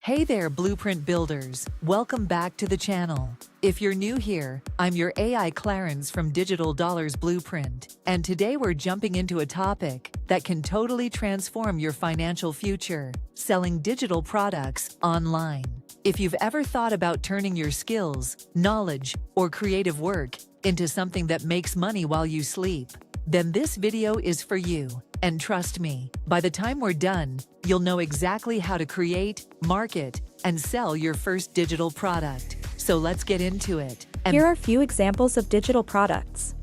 Hey there, Blueprint Builders. Welcome back to the channel. If you're new here, I'm your AI Clarence from Digital Dollars Blueprint, and today we're jumping into a topic that can totally transform your financial future: selling digital products online. If you've ever thought about turning your skills, knowledge, or creative work into something that makes money while you sleep, then this video is for you. And trust me, by the time we're done, you'll know exactly how to create, market, and sell your first digital product. So let's get into it. Here are a few examples of digital products: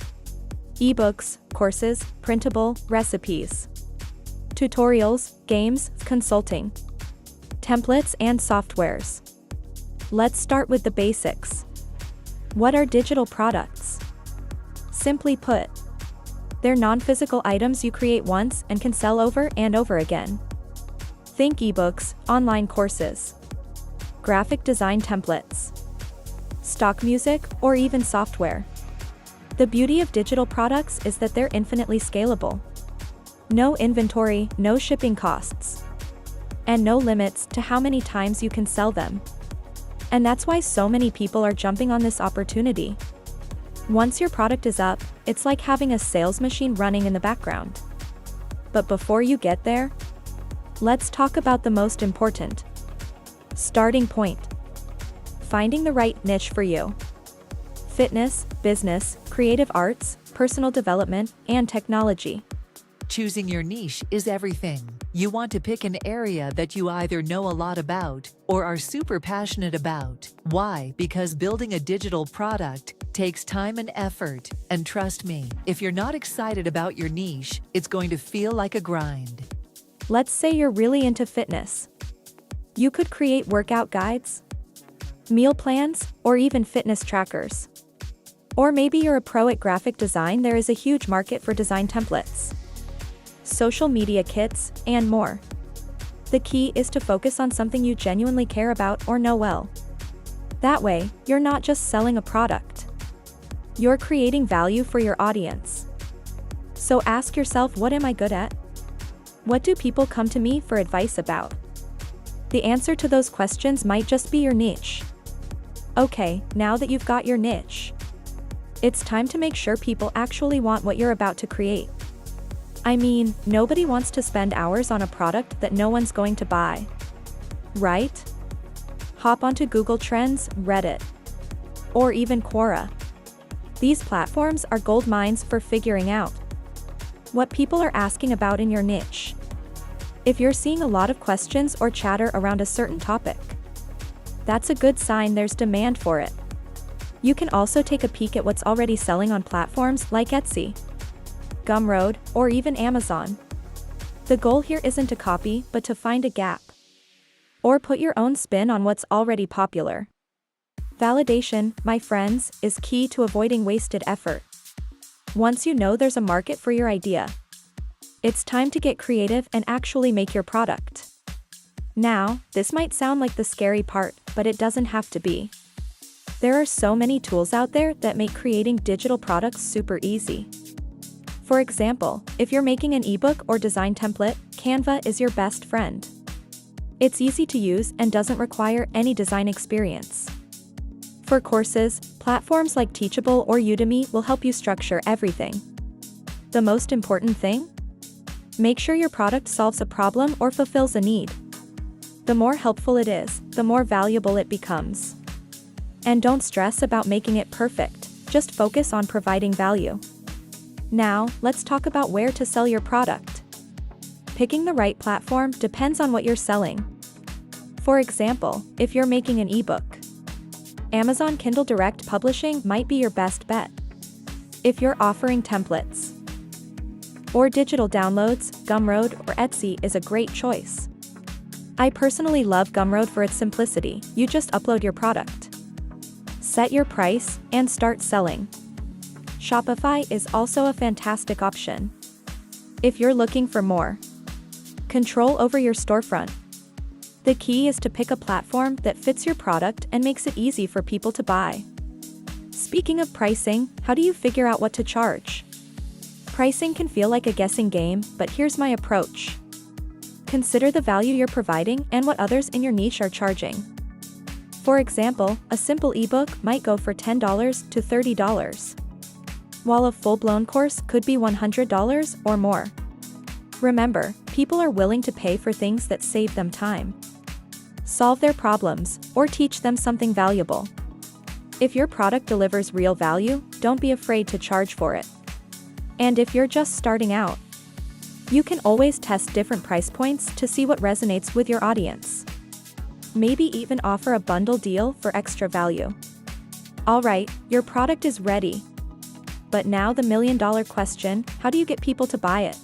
eBooks, courses, printable, recipes, tutorials, games, consulting, templates, and softwares. Let's start with the basics. What are digital products? Simply put, they're non-physical items you create once and can sell over and over again. Think eBooks, online courses, graphic design templates, stock music, or even software. The beauty of digital products is that they're infinitely scalable. No inventory, no shipping costs, and no limits to how many times you can sell them. And that's why so many people are jumping on this opportunity. Once your product is up, it's like having a sales machine running in the background. But before you get there, let's talk about the most important starting point: finding the right niche for you. Fitness, business, creative arts, personal development, and technology. Choosing your niche is everything. You want to pick an area that you either know a lot about or are super passionate about. Why? Because building a digital product takes time and effort. And trust me, if you're not excited about your niche, it's going to feel like a grind. Let's say you're really into fitness. You could create workout guides, meal plans, or even fitness trackers. Or maybe you're a pro at graphic design. There is a huge market for design templates, social media kits, and more. The key is to focus on something you genuinely care about or know well. That way, you're not just selling a product. You're creating value for your audience. So ask yourself, what am I good at? What do people come to me for advice about? The answer to those questions might just be your niche. Okay, now that you've got your niche, it's time to make sure people actually want what you're about to create. I mean, nobody wants to spend hours on a product that no one's going to buy, right? Hop onto Google Trends, Reddit, or even Quora. These platforms are gold mines for figuring out what people are asking about in your niche. If you're seeing a lot of questions or chatter around a certain topic, that's a good sign there's demand for it. You can also take a peek at what's already selling on platforms like Etsy, Gumroad, or even Amazon. The goal here isn't to copy, but to find a gap, or put your own spin on what's already popular. Validation, my friends, is key to avoiding wasted effort. Once you know there's a market for your idea, it's time to get creative and actually make your product. Now, this might sound like the scary part, but it doesn't have to be. There are so many tools out there that make creating digital products super easy. For example, if you're making an ebook or design template, Canva is your best friend. It's easy to use and doesn't require any design experience. For courses, platforms like Teachable or Udemy will help you structure everything. The most important thing? Make sure your product solves a problem or fulfills a need. The more helpful it is, the more valuable it becomes. And don't stress about making it perfect, just focus on providing value. Now, let's talk about where to sell your product. Picking the right platform depends on what you're selling. For example, if you're making an ebook, Amazon Kindle Direct Publishing might be your best bet. If you're offering templates or digital downloads, Gumroad or Etsy is a great choice. I personally love Gumroad for its simplicity. You just upload your product, set your price, and start selling. Shopify is also a fantastic option if you're looking for more control over your storefront. The key is to pick a platform that fits your product and makes it easy for people to buy. Speaking of pricing, how do you figure out what to charge? Pricing can feel like a guessing game, but here's my approach. consider the value you're providing and what others in your niche are charging. For example, a simple ebook might go for $10 to $30, while a full-blown course could be $100 or more. Remember, people are willing to pay for things that save them time, solve their problems, or teach them something valuable. If your product delivers real value, don't be afraid to charge for it. And if you're just starting out, you can always test different price points to see what resonates with your audience. Maybe even offer a bundle deal for extra value. Alright, your product is ready. But now the million-dollar question, how do you get people to buy it?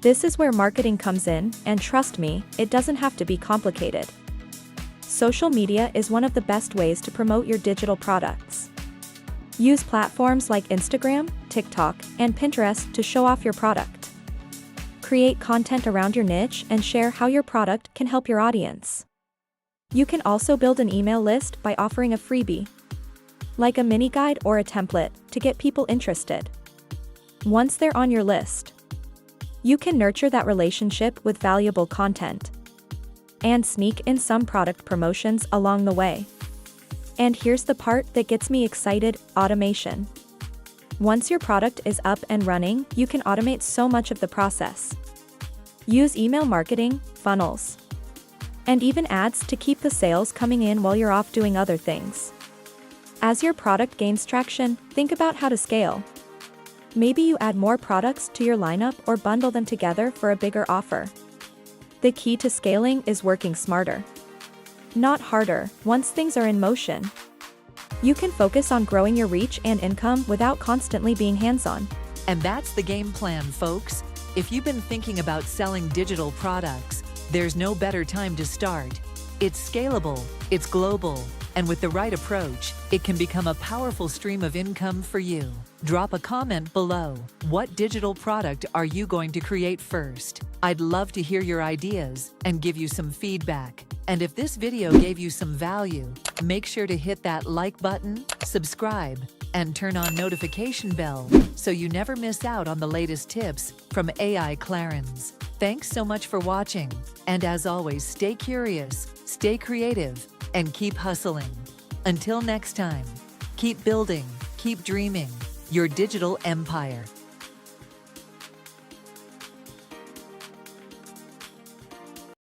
This is where marketing comes in, and trust me, it doesn't have to be complicated. Social media is one of the best ways to promote your digital products. Use platforms like Instagram, TikTok, and Pinterest to show off your product. Create content around your niche and share how your product can help your audience. You can also build an email list by offering a freebie, like a mini guide or a template, to get people interested. Once they're on your list, you can nurture that relationship with valuable content and sneak in some product promotions along the way. And here's the part that gets me excited: automation. Once your product is up and running, you can automate so much of the process. Use email marketing, funnels, and even ads to keep the sales coming in while you're off doing other things. As your product gains traction, think about how to scale. Maybe you add more products to your lineup or bundle them together for a bigger offer. The key to scaling is working smarter, not harder. Once things are in motion, you can focus on growing your reach and income without constantly being hands-on. And that's the game plan, folks. If you've been thinking about selling digital products, there's no better time to start. It's scalable, it's global, and with the right approach, it can become a powerful stream of income for you. Drop a comment below. What digital product are you going to create first? I'd love to hear your ideas and give you some feedback. And if this video gave you some value, make sure to hit that like button, subscribe, and turn on notification bell so you never miss out on the latest tips from AI Clarence. Thanks so much for watching. And as always, stay curious, stay creative, and keep hustling. Until next time, keep building, keep dreaming your digital empire.